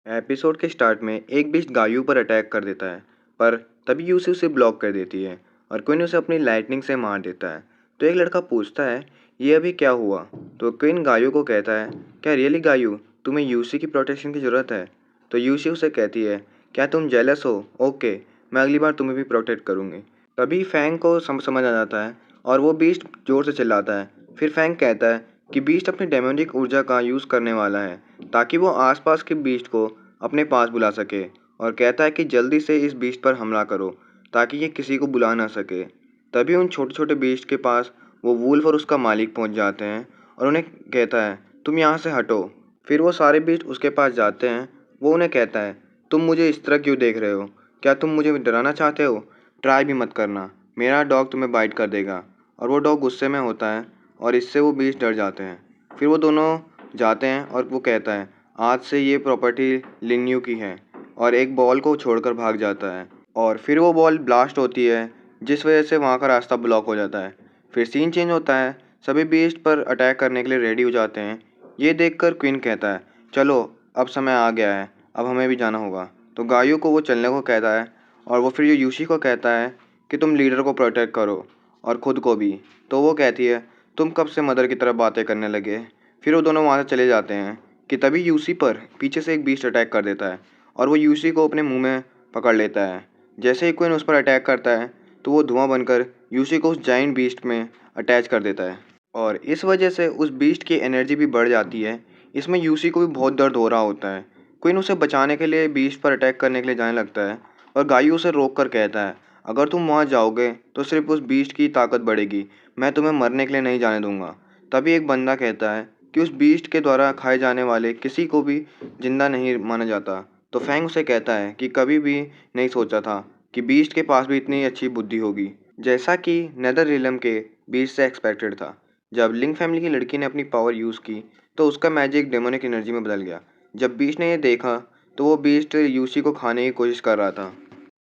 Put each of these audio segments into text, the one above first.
Episode के start में एक बीस्ट गायू पर अटैक कर देता है, पर तभी यूसी उसे ब्लॉक कर देती है और क्विन उसे अपनी लाइटनिंग से मार देता है। तो एक लड़का पूछता है, ये अभी क्या हुआ? तो क्विन गायू को कहता है, क्या रियली गायू, तुम्हें यूसी की प्रोटेक्शन की ज़रूरत है? तो यूसी उसे कहती है, क्या तुम जेलस हो? ओके, मैं अगली बार तुम्हें भी प्रोटेक्ट करूँगी। तभी फैंग को समझ आ जाता है और वो बीस्ट ज़ोर से चिल्लाता है। फिर फैंग कहता है कि बीस्ट अपनी डेमोनिक ऊर्जा का यूज़ करने वाला है ताकि वो आसपास के बीस्ट को अपने पास बुला सके, और कहता है कि जल्दी से इस बीस्ट पर हमला करो ताकि ये किसी को बुला ना सके। तभी उन छोटे छोटे बीस्ट के पास वो वुल्फ और उसका मालिक पहुंच जाते हैं और उन्हें कहता है, तुम यहाँ से हटो। फिर वो सारे बीस्ट उसके पास जाते हैं। वो उन्हें कहता है, तुम मुझे इस तरह क्यों देख रहे हो? क्या तुम मुझे डराना चाहते हो? ट्राई भी मत करना, मेरा डॉग तुम्हें बाइट कर देगा। और वो डॉग गुस्से में होता है और इससे वो बीस्ट डर जाते हैं। फिर वो दोनों जाते हैं और वो कहता है, आज से ये प्रॉपर्टी लिन्यू की है, और एक बॉल को छोड़कर भाग जाता है। और फिर वो बॉल ब्लास्ट होती है जिस वजह से वहाँ का रास्ता ब्लॉक हो जाता है। फिर सीन चेंज होता है, सभी बीस्ट पर अटैक करने के लिए रेडी हो जाते हैं। ये देखकर क्वीन कहता है, चलो अब समय आ गया है, अब हमें भी जाना होगा। तो गायू को वो चलने को कहता है और वो फिर यूशी को कहता है कि तुम लीडर को प्रोटेक्ट करो और ख़ुद को भी। तो वो कहती है, तुम कब से मदर की तरह बातें करने लगे? फिर वो दोनों वहाँ से चले जाते हैं कि तभी यूसी पर पीछे से एक बीस्ट अटैक कर देता है और वो यूसी को अपने मुंह में पकड़ लेता है। जैसे ही क्वीन उस पर अटैक करता है तो वो धुआं बनकर यूसी को उस जाइंट बीस्ट में अटैच कर देता है, और इस वजह से उस बीस्ट की एनर्जी भी बढ़ जाती है। इसमें यूसी को भी बहुत दर्द हो रहा होता है। क्वीन उसे बचाने के लिए बीस्ट पर अटैक करने के लिए जाने लगता है और गायू उसे रोक कर कहता है, अगर तुम वहाँ जाओगे तो सिर्फ उस बीस्ट की ताकत बढ़ेगी, मैं तुम्हें मरने के लिए नहीं जाने दूंगा। तभी एक बंदा कहता है कि उस बीस्ट के द्वारा खाए जाने वाले किसी को भी जिंदा नहीं माना जाता। तो फैंग उसे कहता है कि कभी भी नहीं सोचा था कि बीस्ट के पास भी इतनी अच्छी बुद्धि होगी, जैसा कि नेदर रिलम के बीस्ट से एक्सपेक्टेड था। जब लिंक फैमिली की लड़की ने अपनी पावर यूज़ की तो उसका मैजिक डेमोनिक एनर्जी में बदल गया। जब बीस्ट ने यह देखा तो वो बीस्ट यूसी को खाने की कोशिश कर रहा था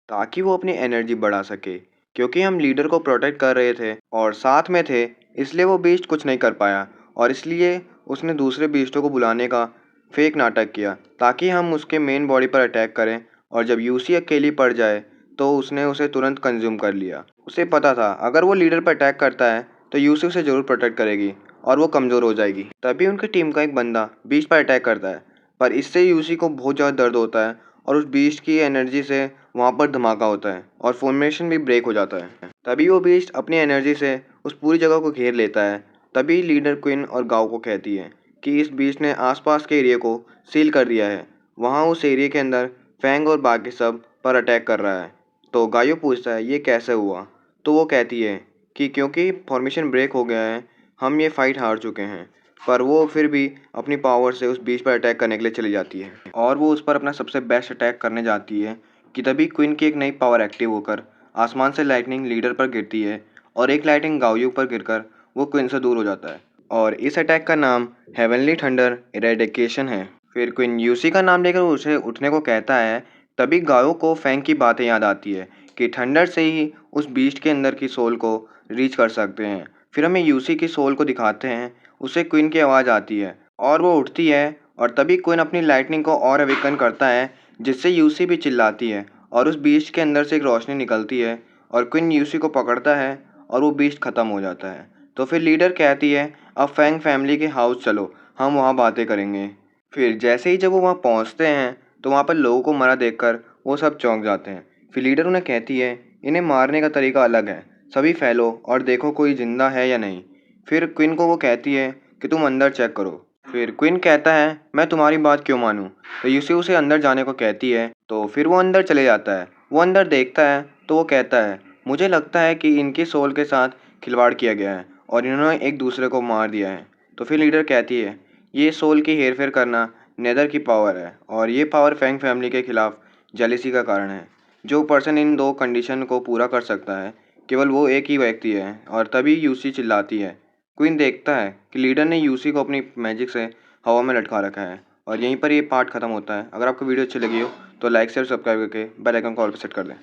ताकि वो अपनी एनर्जी बढ़ा सके। क्योंकि हम लीडर को प्रोटेक्ट कर रहे थे और साथ में थे, इसलिए वो बीस्ट कुछ नहीं कर पाया, और इसलिए उसने दूसरे बीस्टों को बुलाने का फेक नाटक किया ताकि हम उसके मेन बॉडी पर अटैक करें। और जब यूसी अकेली पड़ जाए तो उसने उसे तुरंत कंज्यूम कर लिया। उसे पता था अगर वो लीडर पर अटैक करता है तो यूसी उसे ज़रूर प्रोटेक्ट करेगी और वो कमज़ोर हो जाएगी। तभी उनकी टीम का एक बंदा बीस्ट पर अटैक करता है, पर इससे यूसी को बहुत ज़्यादा दर्द होता है और उस बीस्ट की एनर्जी से वहाँ पर धमाका होता है और फॉर्मेशन भी ब्रेक हो जाता है। तभी वो बीस्ट अपनी एनर्जी से उस पूरी जगह को घेर लेता है। तभी लीडर क्वीन और गाओ को कहती है कि इस बीस्ट ने आसपास के एरिया को सील कर दिया है, वहाँ उस एरिया के अंदर फैंग और बाकी सब पर अटैक कर रहा है। तो गायो पूछता है, ये कैसे हुआ? तो वो कहती है कि क्योंकि फॉर्मेशन ब्रेक हो गया है, हम ये फाइट हार चुके हैं। पर वो फिर भी अपनी पावर से उस बीस्ट पर अटैक करने के लिए चली जाती है और वो उस पर अपना सबसे बेस्ट अटैक करने जाती है कि तभी क्वीन की एक नई पावर एक्टिव होकर आसमान से लाइटनिंग लीडर पर गिरती है और एक लाइटनिंग गाओयू पर गिरकर वो क्वीन से दूर हो जाता है। और इस अटैक का नाम हेवनली थंडर इरेडिकेशन है। फिर क्वीन यूसी का नाम लेकर उसे उठने को कहता है। तभी गायो को फैंग की बातें याद आती है कि थंडर से ही उस बीस्ट के अंदर की सोल को रीच कर सकते हैं। फिर हमें यूसी की सोल को दिखाते हैं, उसे क्वीन की आवाज़ आती है और वो उठती है, और तभी क्वीन अपनी लाइटनिंग को और अवेकन करता है जिससे यूसी भी चिल्लाती है और उस बीस्ट के अंदर से एक रोशनी निकलती है और क्वीन यूसी को पकड़ता है और वो बीस्ट ख़त्म हो जाता है। तो फिर लीडर कहती है, अब फैंग फैमिली के हाउस चलो, हम वहाँ बातें करेंगे। फिर जैसे ही जब वो वहाँ पहुँचते हैं तो वहाँ पर लोगों को मरा देखकर वो सब चौंक जाते हैं। फिर लीडर उन्हें कहती है, इन्हें मारने का तरीका अलग है, सभी फैलो और देखो कोई ज़िंदा है या नहीं। फिर क्वीन को वो कहती है कि तुम अंदर चेक करो। फिर क्वीन कहता है, मैं तुम्हारी बात क्यों मानूं? तो यूसी उसे अंदर जाने को कहती है। तो फिर वो अंदर चले जाता है। वो अंदर देखता है तो वो कहता है, मुझे लगता है कि इनकी सोल के साथ खिलवाड़ किया गया है और इन्होंने एक दूसरे को मार दिया है। तो फिर लीडर कहती है, ये सोल की हेरफेर करना नेदर की पावर है और ये पावर फैंग फैमिली के खिलाफ जेलिसी का कारण है। जो पर्सन इन दो कंडीशन को पूरा कर सकता है केवल वो एक ही व्यक्ति है। और तभी यूसी चिल्लाती है। क्वीन देखता है कि लीडर ने यूसी को अपनी मैजिक से हवा में लटका रखा है, और यहीं पर ये पार्ट खत्म होता है। अगर आपको वीडियो अच्छी लगी हो तो लाइक शेयर सब्सक्राइब करके बेल आइकन को ऑल पे सेट कर दें।